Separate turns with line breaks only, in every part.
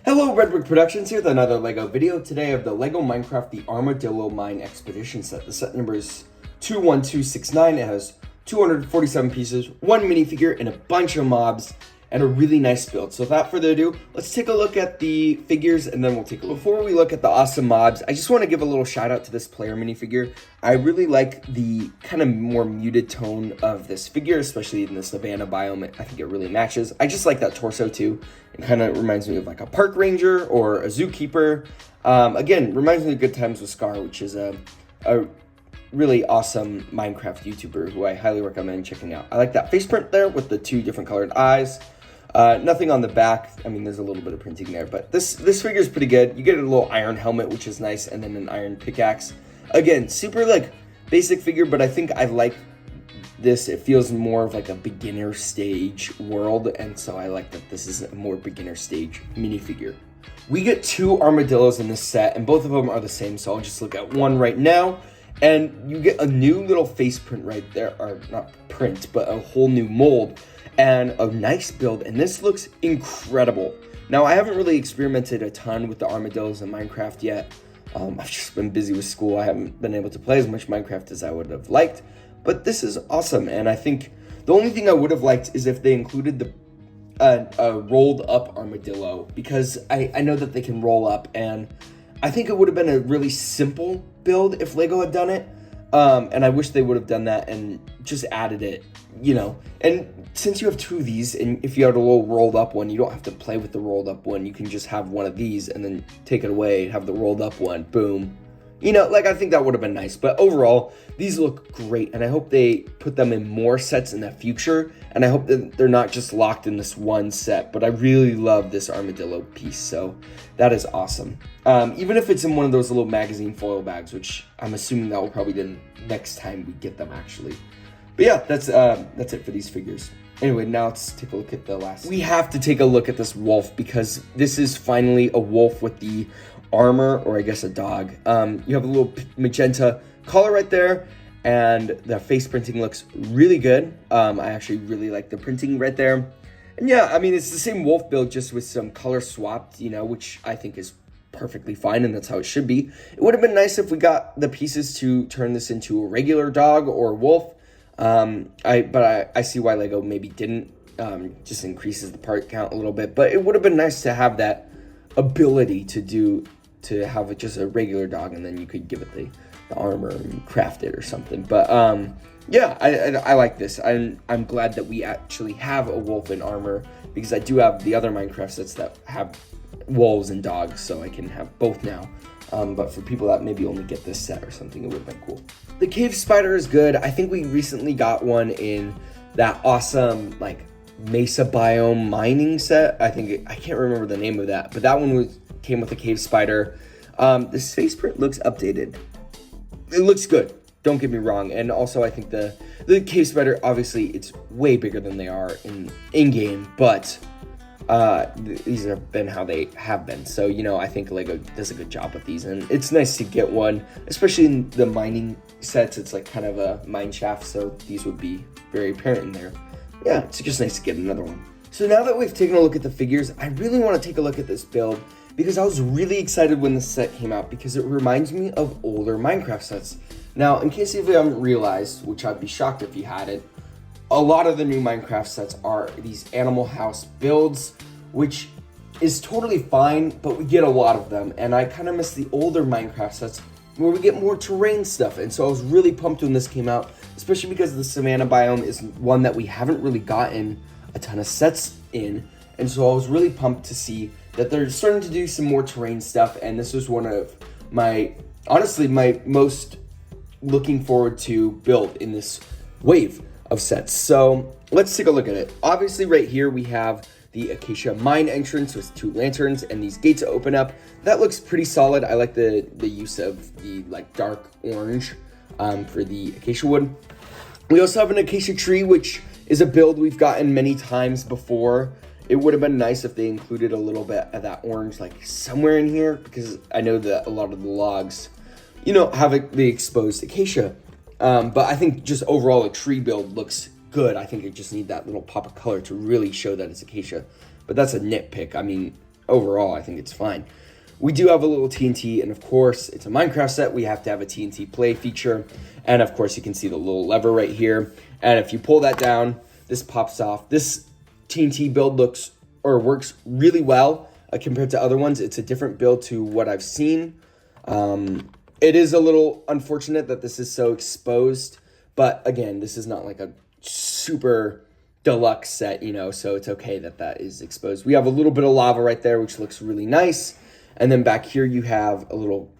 Hello, Redbrick Productions here with another LEGO video. Today I have the LEGO Minecraft The Armadillo Mine Expedition set. The set number is 21269. It has 247 pieces, one minifigure, and a bunch of mobs, and a really nice build. So without further ado, let's take a look at the figures, and then we'll take a look. Before we look at the awesome mobs, I just want to give a little shout out to this player minifigure. I really like the kind of more muted tone of this figure, especially in the savanna biome. I think it really matches. I just like that torso too. It kind of reminds me of like a park ranger or a zookeeper. Again, reminds me of Good Times with Scar, which is a really awesome Minecraft YouTuber who I highly recommend checking out. I like that face print there with the two different colored eyes. Nothing on the back. I mean, there's a little bit of printing there, but this figure is pretty good. You get a little iron helmet, which is nice, and then an iron pickaxe. Again, super like basic figure, but I think I like this. It feels more of like a beginner stage world, and so I like that this is a more beginner stage minifigure. We get two armadillos in this set, and both of them are the same, so I'll just look at one right now. And you get a new little face print right there, or not print, but a whole new mold and a nice build, and this looks incredible. Now, I haven't really experimented a ton with the armadillos in Minecraft yet. I've just been busy with school. I haven't been able to play as much Minecraft as I would have liked, but this is awesome, and I think the only thing I would have liked is if they included the a rolled up armadillo, because I know that they can roll up, and I think it would have been a really simple build if LEGO had done it. And I wish they would have done that and just added it, you know. And since you have two of these, and if you had a little rolled up one, you don't have to play with the rolled up one. You can just have one of these and then take it away, have the rolled up one, boom. You know, like, I think that would have been nice. But overall, these look great, and I hope they put them in more sets in the future. And I hope that they're not just locked in this one set. But I really love this armadillo piece, so that is awesome. Even if it's in one of those little magazine foil bags, which I'm assuming that will probably be the next time we get them, actually. But yeah, that's it for these figures. Anyway, now let's take a look at the last. We have to take a look at this wolf, because this is finally a wolf with the armor, or I guess a dog. You have a little magenta collar right there, and the face printing looks really good. I actually really like the printing right there. And yeah, I mean, it's the same wolf build, just with some color swapped, you know, which I think is perfectly fine, and that's how it should be. It would have been nice if we got the pieces to turn this into a regular dog or wolf. I see why LEGO maybe didn't, just increases the part count a little bit, but it would have been nice to have that ability to have just a regular dog, and then you could give it the armor and craft it or something. But yeah, I like this. I'm glad that we actually have a wolf in armor, because I do have the other Minecraft sets that have wolves and dogs, so I can have both now. But for people that maybe only get this set or something, it would have been cool. The cave spider is good. I think we recently got one in that awesome like mesa biome mining set. I can't remember the name of that, but that one came with a cave spider. This face print looks updated. It looks good, don't get me wrong. And also, I think the cave spider, obviously it's way bigger than they are in game, but these have been how they have been. So, you know, I think LEGO does a good job with these, and it's nice to get one, especially in the mining sets. It's like kind of a mine shaft, so these would be very apparent in there. Yeah, it's just nice to get another one. So now that we've taken a look at the figures, I really want to take a look at this build, because I was really excited when this set came out, because it reminds me of older Minecraft sets. Now, in case you haven't realized, which I'd be shocked if you hadn't, a lot of the new Minecraft sets are these Animal House builds, which is totally fine, but we get a lot of them, and I kind of miss the older Minecraft sets where we get more terrain stuff. And so I was really pumped when this came out, especially because the savanna biome is one that we haven't really gotten a ton of sets in. And so I was really pumped to see that they're starting to do some more terrain stuff, and this was one of my most looking forward to build in this wave of sets. So let's take a look at it. Obviously right here we have the acacia mine entrance with two lanterns and these gates open up. That looks pretty solid. I like the use of the like dark orange for the acacia wood. We also have an acacia tree, which is a build we've gotten many times before. It would have been nice if they included a little bit of that orange like somewhere in here, because I know that a lot of the logs, you know, have the exposed acacia. But I think just overall a tree build looks good. I think it just need that little pop of color to really show that it's acacia. But that's a nitpick. I mean, overall, I think it's fine. We do have a little TNT, and of course, it's a Minecraft set. We have to have a TNT play feature. And of course, you can see the little lever right here. And if you pull that down, this pops off. This TNT build works really well compared to other ones. It's a different build to what I've seen. It is a little unfortunate that this is so exposed. But again, this is not like a super deluxe set, you know, so it's okay that that is exposed. We have a little bit of lava right there, which looks really nice. And then back here you have a little,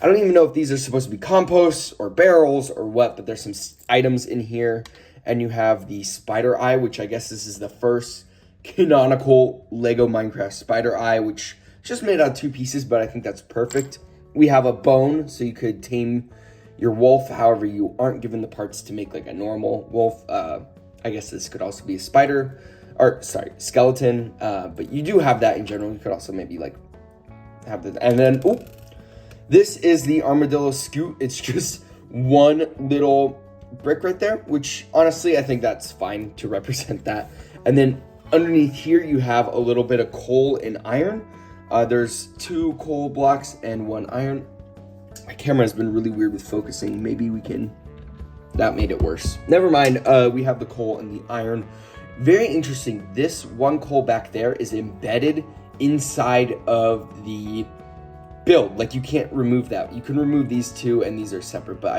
I don't even know if these are supposed to be composts or barrels or what, but there's some items in here. And you have the spider eye, which I guess this is the first canonical Lego Minecraft spider eye, which is just made out of 2 pieces, but I think that's perfect. We have a bone, so you could tame your wolf. However, you aren't given the parts to make like a normal wolf. I guess this could also be a skeleton. But you do have that in general. You could also maybe like have the, and then, this is the Armadillo scoot. It's just one little brick right there, which honestly, I think that's fine to represent that. And then underneath here, you have a little bit of coal and iron. There's 2 coal blocks and 1 iron. My camera has been really weird with focusing. Maybe we can, that made it worse. Never mind, we have the coal and the iron. Very interesting, this 1 coal back there is embedded inside of the build. Like you can't remove that. You can remove these 2 and these are separate, but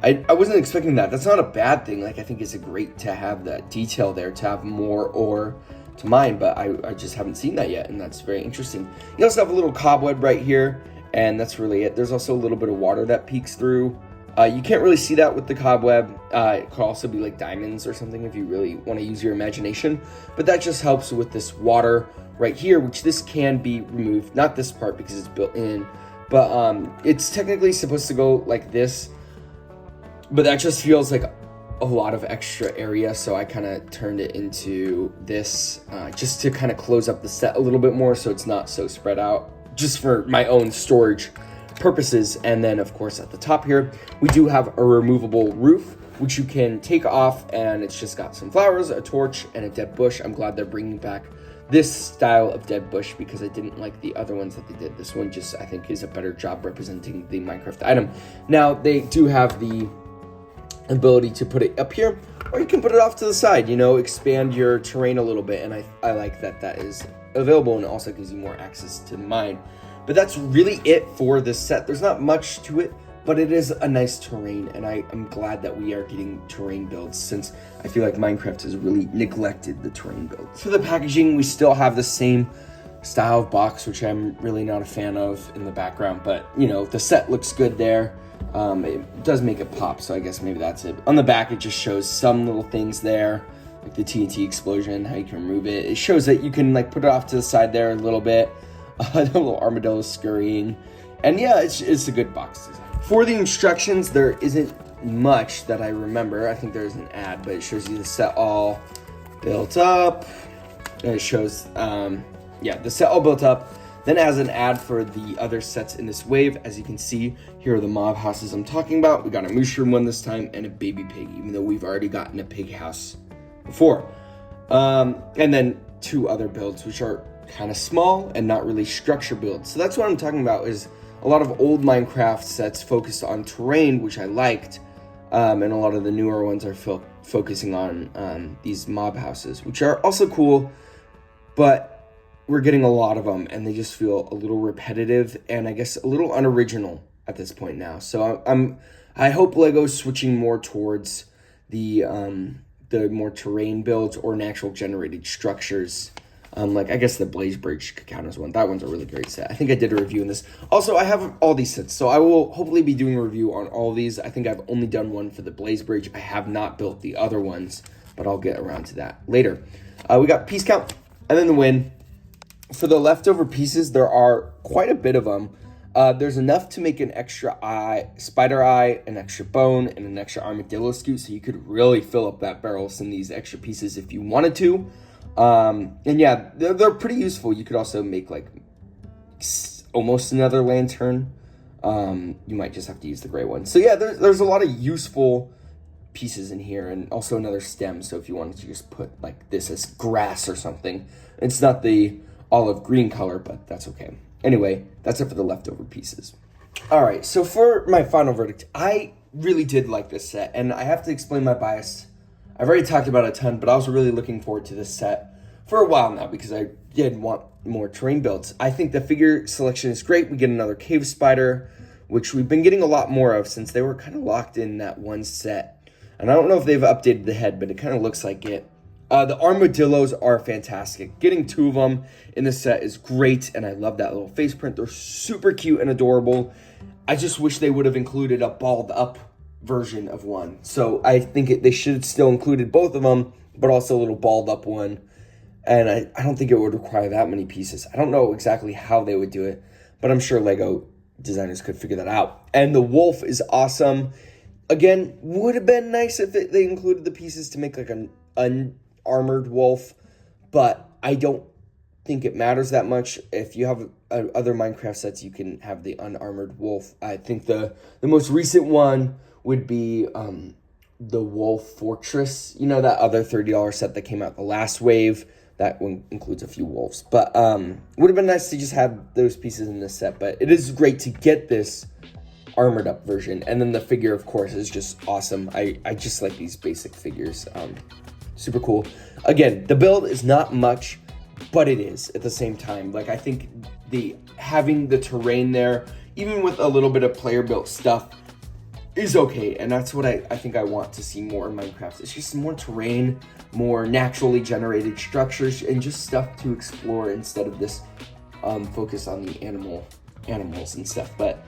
I wasn't expecting that. That's not a bad thing. Like I think it's great to have that detail there, to have more ore to mine, but I just haven't seen that yet, and that's very interesting. You also have a little cobweb right here, and that's really it. There's also a little bit of water that peeks through. You can't really see that with the cobweb. It could also be like diamonds or something if you really want to use your imagination, but that just helps with this water right here, which this can be removed. Not this part because it's built in, but it's technically supposed to go like this, but that just feels like a lot of extra area, so I kind of turned it into this just to kind of close up the set a little bit more so it's not so spread out, just for my own storage purposes. And then of course at the top here we do have a removable roof, which you can take off, and it's just got some flowers, a torch, and a dead bush. I'm glad they're bringing back this style of dead bush because I didn't like the other ones that they did. This one just, I think, is a better job representing the Minecraft item. Now they do have the ability to put it up here, or you can put it off to the side, you know, expand your terrain a little bit, and I like that that is available, and also gives you more access to the mine. But that's really it for this set. There's not much to it, but it is a nice terrain, and I'm glad that we are getting terrain builds, since I feel like Minecraft has really neglected the terrain builds. For the packaging, we still have the same style of box, which I'm really not a fan of in the background, but you know, the set looks good there. It does make it pop, so I guess maybe that's it. On the back, it just shows some little things there, like the TNT explosion, how you can remove it. It shows that you can like put it off to the side there a little bit. The little armadillo scurrying, and yeah, it's a good box design. For the instructions, there isn't much that I remember. I think there's an ad, but it shows you the set all built up, and it shows the set all built up. Then it has an ad for the other sets in this wave. As you can see, here are the mob houses I'm talking about. We got a mushroom one this time and a baby pig, even though we've already gotten a pig house before. And then 2 other builds, which are kind of small and not really structure builds. So that's what I'm talking about, is a lot of old Minecraft sets focused on terrain, which I liked. And a lot of the newer ones are focusing on these mob houses, which are also cool, but we're getting a lot of them, and they just feel a little repetitive and I guess a little unoriginal at this point now. So I hope Lego's switching more towards the more terrain builds or natural generated structures. Like I guess the Blaze Bridge could count as one. That one's a really great set. I think I did a review in this. Also, I have all these sets, so I will hopefully be doing a review on all these. I think I've only done one for the Blaze Bridge. I have not built the other ones, but I'll get around to that later. We got piece count and then the win. For the leftover pieces, there are quite a bit of them. There's enough to make an extra eye, spider eye, an extra bone, and an extra armadillo scoot, so you could really fill up that barrel in these extra pieces if you wanted to. And yeah, they're pretty useful. You could also make like almost another lantern. You might just have to use the gray one. So yeah, there's a lot of useful pieces in here, and also another stem. So if you wanted to just put like this as grass or something, it's not the olive green color, but that's okay. Anyway, that's it for the leftover pieces. All right, so for my final verdict, I really did like this set, and I have to explain my bias. I've already talked about it a ton, but I was really looking forward to this set for a while now because I did want more terrain builds. I think the figure selection is great. We get another cave spider, which we've been getting a lot more of since they were kind of locked in that one set. And I don't know if they've updated the head, but it kind of looks like it. The armadillos are fantastic. Getting 2 of them in this set is great, and I love that little face print. They're super cute and adorable. I just wish they would have included a balled up version of one. So I think they should have still included both of them, but also a little balled up one. And I don't think it would require that many pieces. I don't know exactly how they would do it, but I'm sure Lego designers could figure that out. And the wolf is awesome. Again, would have been nice if they included the pieces to make like an unarmored wolf, but I don't think it matters that much. If you have other Minecraft sets, you can have the unarmored wolf. I think the most recent one would be the Wolf Fortress. You know, that other $30 set that came out, the last wave. That one includes a few wolves. But would have been nice to just have those pieces in this set. But it is great to get this armored up version. And then the figure, of course, is just awesome. I just like these basic figures. Super cool. Again, the build is not much, but it is at the same time. Like, I think having the terrain there, even with a little bit of player built stuff, is okay. And that's what I think I want to see more in Minecraft. It's just more terrain, more naturally generated structures, and just stuff to explore instead of this focus on the animals and stuff. But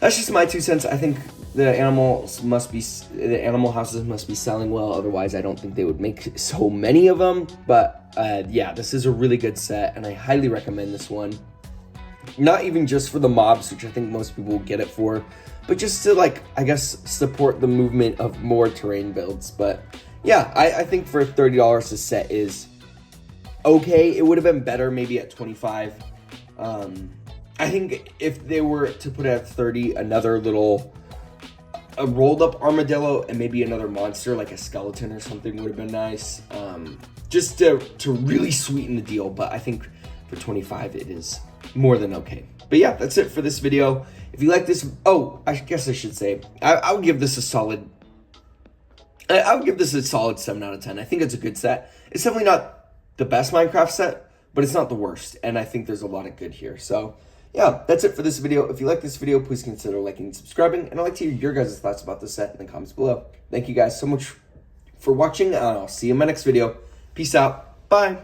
that's just my 2 cents. I think the animal houses must be selling well. Otherwise, I don't think they would make so many of them. But yeah, this is a really good set, and I highly recommend this one. Not even just for the mobs, which I think most people will get it for, but just to, like, I guess, support the movement of more terrain builds. But yeah, I think for $30, this set is okay. It would have been better maybe at $25. I think if they were to put it at $30, another a rolled up armadillo and maybe another monster like a skeleton or something would have been nice. Just to really sweeten the deal. But I think for $25, it is more than okay. But yeah, that's it for this video. If you like this, I guess I should say, I would give this a solid 7 out of 10. I think it's a good set. It's definitely not the best Minecraft set, but it's not the worst. And I think there's a lot of good here. So yeah, that's it for this video. If you like this video, please consider liking and subscribing. And I'd like to hear your guys' thoughts about this set in the comments below. Thank you guys so much for watching, and I'll see you in my next video. Peace out. Bye.